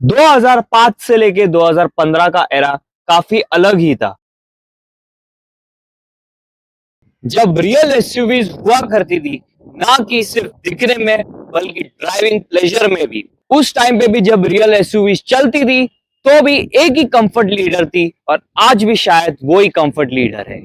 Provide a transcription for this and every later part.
2005 से लेके 2015 का एरा काफी अलग ही था, जब रियल एसयूवीज हुआ करती थी, ना कि सिर्फ दिखने में बल्कि ड्राइविंग प्लेजर में भी। उस टाइम पे भी जब रियल एसयूवीज चलती थी, तो भी एक ही कंफर्ट लीडर थी और आज भी शायद वो ही कंफर्ट लीडर है।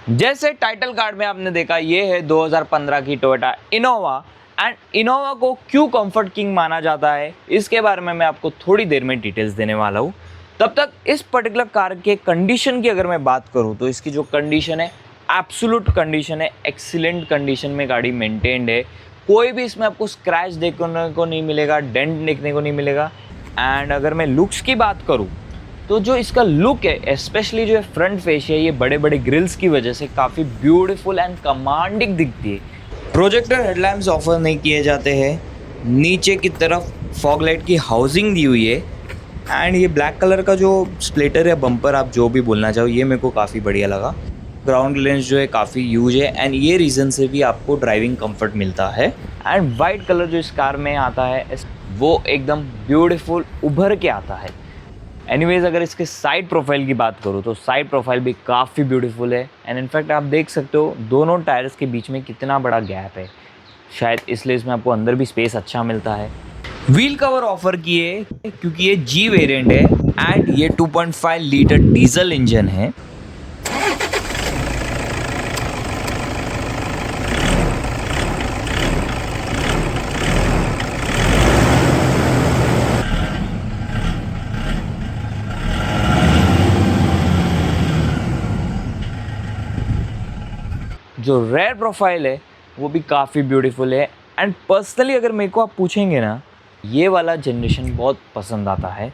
जैसे टाइटल कार्ड में आपने देखा, ये है 2015 की टोयोटा इनोवा। एंड इनोवा को क्यों कंफर्ट किंग माना जाता है, इसके बारे में मैं आपको थोड़ी देर में डिटेल्स देने वाला हूँ। तब तक इस पर्टिकुलर कार के कंडीशन की अगर मैं बात करूँ, तो इसकी जो कंडीशन है, एब्सोल्यूट कंडीशन है, एक्सीलेंट कंडीशन में गाड़ी मेंटेन्ड है। कोई भी इसमें आपको स्क्रैच देखने को नहीं मिलेगा, डेंट देखने को नहीं मिलेगा। एंड अगर मैं लुक्स की बात करूँ, तो जो इसका लुक है, स्पेशली जो फ्रंट फेस है, ये बड़े बड़े ग्रिल्स की वजह से काफ़ी ब्यूटीफुल एंड कमांडिंग दिखती है। प्रोजेक्टर हेडलैम्प्स ऑफर नहीं किए जाते हैं। नीचे की तरफ फॉग लाइट की हाउसिंग दी हुई है। एंड ये ब्लैक कलर का जो स्प्लिटर या बम्पर, आप जो भी बोलना चाहो, ये मेरे को काफ़ी बढ़िया लगा। ग्राउंड क्लियरेंस जो है काफ़ी ह्यूज है, एंड ये रीज़न से भी आपको ड्राइविंग कंफर्ट मिलता है। एंड वाइट कलर जो इस कार में आता है, वो एकदम ब्यूटीफुल उभर के आता है। एनीवेज, अगर इसके साइड प्रोफाइल की बात करूँ, तो साइड प्रोफाइल भी काफ़ी ब्यूटीफुल है। एंड इनफैक्ट आप देख सकते हो दोनों टायर्स के बीच में कितना बड़ा गैप है, शायद इसलिए इसमें आपको अंदर भी स्पेस अच्छा मिलता है। व्हील कवर ऑफर किए क्योंकि ये जी वेरिएंट है एंड ये 2.5 लीटर डीजल इंजन है। जो रेयर प्रोफाइल है वो भी काफ़ी ब्यूटीफुल है। एंड पर्सनली अगर मेरे को आप पूछेंगे ना, ये वाला जनरेशन बहुत पसंद आता है।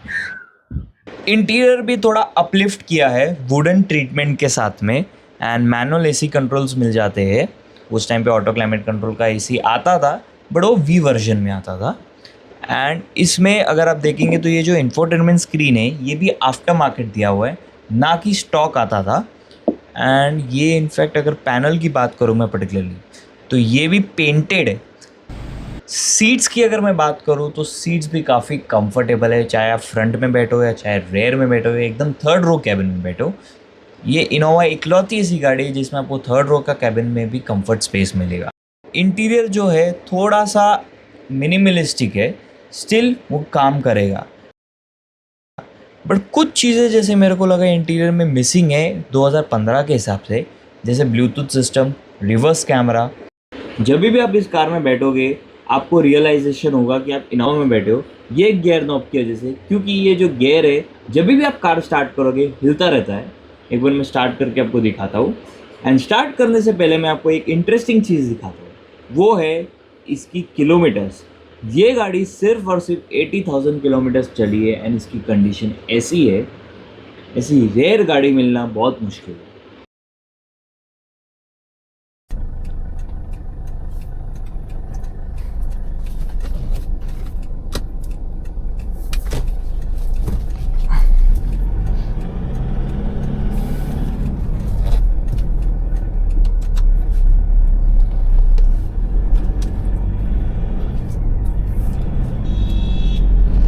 इंटीरियर भी थोड़ा अपलिफ्ट किया है वुडन ट्रीटमेंट के साथ में। एंड मैनुअल एसी कंट्रोल्स मिल जाते हैं। उस टाइम पे ऑटो क्लाइमेट कंट्रोल का एसी आता था, बट वो वी वर्जन में आता था। एंड इसमें अगर आप देखेंगे तो ये जो इंफोटेनमेंट स्क्रीन है, ये भी आफ्टर मार्केट दिया हुआ है, ना कि स्टॉक आता था। एंड ये इनफैक्ट अगर पैनल की बात करूँ मैं पर्टिकुलरली, तो ये भी पेंटेड है। सीट्स की अगर मैं बात करूँ, तो सीट्स भी काफ़ी कंफर्टेबल है, चाहे आप फ्रंट में बैठो या चाहे रेयर में बैठो, एकदम थर्ड रो कैबिन में बैठो। ये इनोवा इकलौती ऐसी गाड़ी है जिसमें आपको थर्ड रो का कैबिन में भी कंफर्ट स्पेस मिलेगा। इंटीरियर जो है थोड़ा सा मिनिमलिस्टिक है, स्टिल वो काम करेगा। बट कुछ चीज़ें जैसे मेरे को लगा इंटीरियर में मिसिंग है 2015 के हिसाब से, जैसे ब्लूटूथ सिस्टम, रिवर्स कैमरा। जब भी आप इस कार में बैठोगे, आपको रियलाइजेशन होगा कि आप इनोवा में बैठे हो, ये गियर नॉब की वजह से, क्योंकि ये जो गियर है, जब भी आप कार स्टार्ट करोगे हिलता रहता है। एक बार मैं स्टार्ट करके आपको दिखाता हूँ। एंड स्टार्ट करने से पहले मैं आपको एक इंटरेस्टिंग चीज़ दिखाता हूँ, वो है इसकी किलोमीटर्स। ये गाड़ी सिर्फ और सिर्फ 80,000 किलोमीटर्स चली है। एंड इसकी कंडीशन ऐसी है, ऐसी रेयर गाड़ी मिलना बहुत मुश्किल है।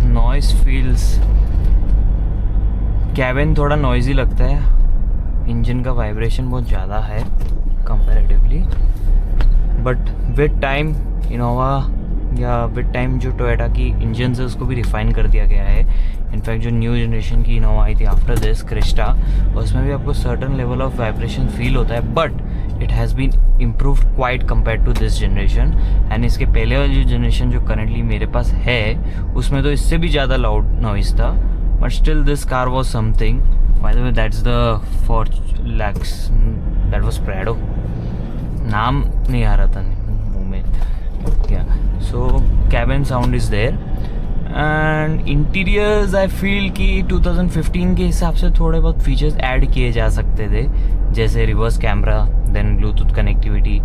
नॉइस फील्स, कैबिन थोड़ा नॉइजी लगता है, इंजन का वाइब्रेशन बहुत ज़्यादा है comparatively. But with time Innova या विद टाइम जो टोयोटा की इंजन है उसको भी रिफ़ाइन कर दिया गया है। इनफैक्ट जो न्यू जनरेशन की इनोवा आई थी आफ्टर दिस क्रिस्टा, उसमें भी आपको certain level of vibration feel होता है, but it has been improved quite compare to this generation. And इसके पहले वाली जो जनरेशन जो करंटली मेरे पास है, उसमें तो इससे भी ज़्यादा लाउड नॉइज़ था, but still this car was something. By the way, that's the Fortlex, that was Prado, नाम नहीं आ रहा था मुंह में। So cabin sound is there. And interiors I feel कि 2015 के हिसाब से थोड़े बहुत फीचर्स ऐड किए जा सकते थे, जैसे reverse camera, then Bluetooth connectivity,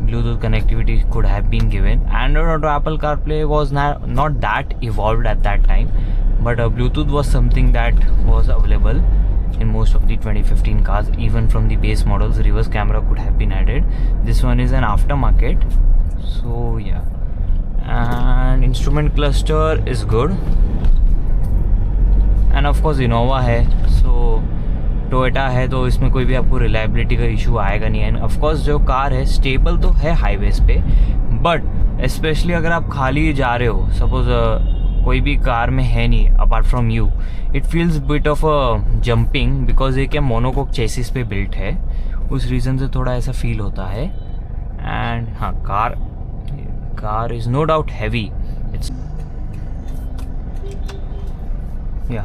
Bluetooth connectivity could have been given. Android Auto, Apple CarPlay was not that evolved at that time, but Bluetooth was something that was available in most of the 2015 cars. Even from the base models, reverse camera could have been added. This one is an aftermarket, so yeah. And instrument cluster is good, and of course Innova है, so Toyota है, तो इसमें कोई भी आपको reliability का issue आएगा नहीं. एंड ऑफकोर्स जो कार है स्टेबल तो है हाईवेज पे, बट स्पेशली अगर आप खाली जा रहे हो, सपोज कोई भी कार में है नहीं apart from you, it feels bit of a jumping, because ये क्या मोनोकोक चेसिस पे बिल्ट है, उस रीज़न से थोड़ा ऐसा फील होता है. एंड हाँ, car is no doubt heavy. It's या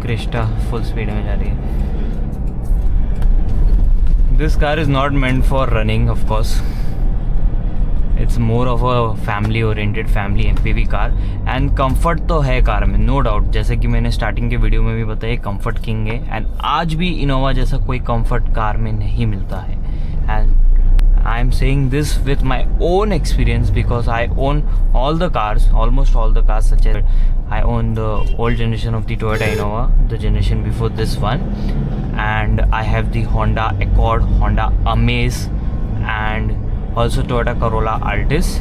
क्रिस्टा फुल स्पीड में जा रही है. This car is not meant for running, of course. It's more of a family oriented, family MPV car. And comfort तो है कार में, no doubt. जैसे कि मैंने स्टार्टिंग के वीडियो में भी बताया, कंफर्ट किंग है. एंड आज भी इनोवा जैसा कोई कंफर्ट कार में नहीं मिलता है. And I am saying this with my own experience, because I own all the cars, almost all the cars, such as I own the old generation of the Toyota Innova, the generation before this one, and I have the Honda Accord, Honda Amaze, and also Toyota Corolla Altis.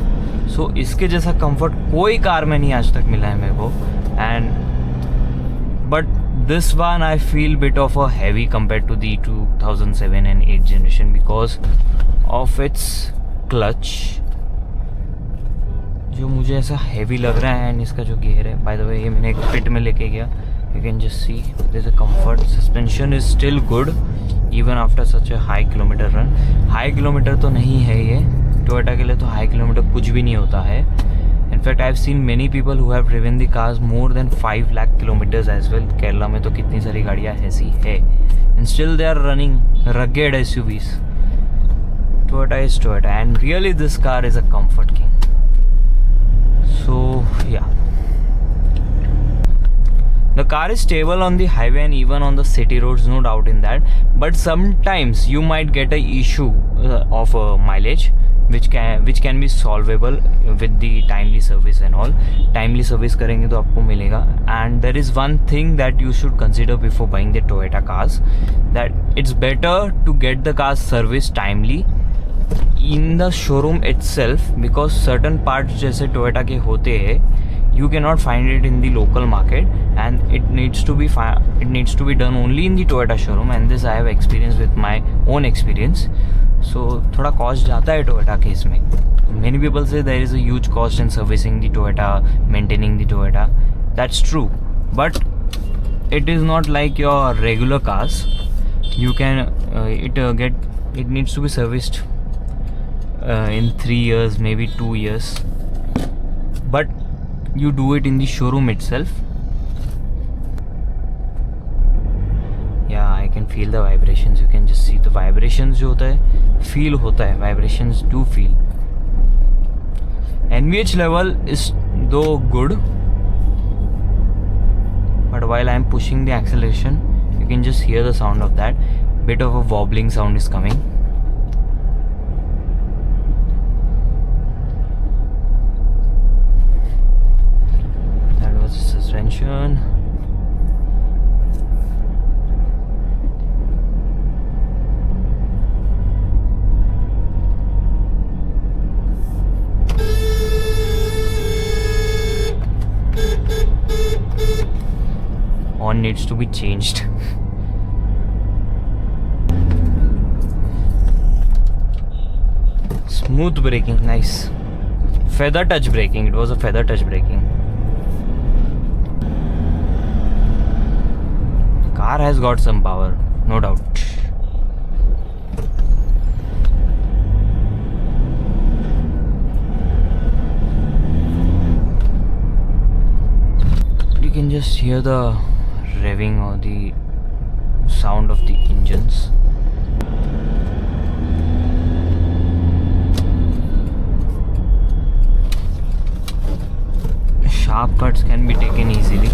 So इसके जैसा comfort कोई car में नहीं आज तक मिला है मेरे को. And but this one I feel bit of a heavy compared to the 2007 and 8 generation because of its clutch, जो मुझे ऐसा हैवी लग रहा है. एंड इसका जो गियर है, बाय द वे ये मैंने एक पिट में लेके गया. You can just see there is a comfort. Suspension is still good even after such a high kilometer run. High kilometer तो नहीं है ये, टोयोटा के लिए तो हाई किलोमीटर कुछ भी नहीं होता है. In fact I have seen many people who have driven the cars more than 5 lakh kilometers as well. Kerala में तो कितनी सारी गाड़ियाँ ऐसी है, and still they are running rugged SUVs. Toyota is Toyota, and really this car is a comfort king. So yeah, the car is stable on the highway and even on the city roads, no doubt in that. But sometimes you might get a issue of mileage, which can be solvable with the timely service and all. Timely service करेंगे तो आपको मिलेगा. And there is one thing that you should consider before buying the Toyota cars, that it's better to get the cars serviced timely in the showroom itself, because certain parts जैसे Toyota के होते हैं, you cannot find it in the local market, and it needs to be done only in the Toyota showroom. And this I have experienced with my own experience. So थोड़ा cost जाता है Toyota के इसमें. Many people say there is a huge cost in servicing the Toyota, maintaining the Toyota. That's true, but it is not like your regular cars. You can it needs to be serviced in 3 years, maybe 2 years, but you do it in the showroom itself. Yeah, I can feel the vibrations. You can just see the vibrations जो होता है, feel होता है, vibrations do feel. NVH level is though good, but while I am pushing the acceleration, you can just hear the sound of that. Bit of a wobbling sound is coming. Suspension. Horn needs to be changed. Smooth braking, nice. Feather touch braking. It was a feather touch braking. Car has got some power, no doubt. You can just hear the revving or the sound of the engines. Sharp cuts can be taken easily.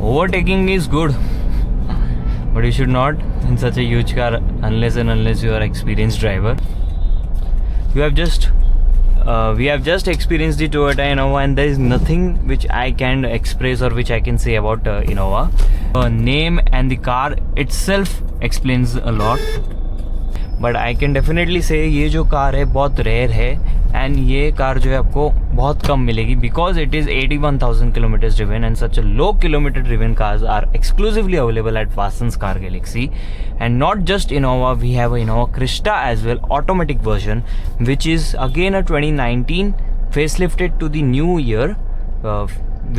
overtaking is good, but you should not in such a huge car unless you are experienced driver. We have just experienced the Toyota Innova, and there is nothing which I can express or which I can say about Innova. Name and the car itself explains a lot, but I can definitely say ये जो car है बहुत rare है, and ये car जो है आपको बहुत कम मिलेगी because it is 81,000 kilometres driven, and such low kilometre driven cars are exclusively available at वासंस car galaxy. And not just Innova, we have a Innova Krista as well, automatic version, which is again a 2019 facelifted to the new year,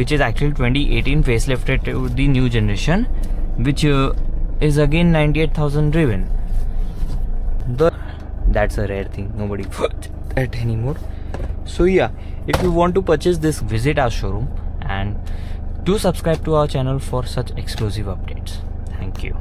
which is actually 2018 facelifted to the new generation, which is again 98,000 driven. That's a rare thing, nobody bought that anymore. So yeah, if you want to purchase this, visit our showroom and do subscribe to our channel for such exclusive updates. Thank you.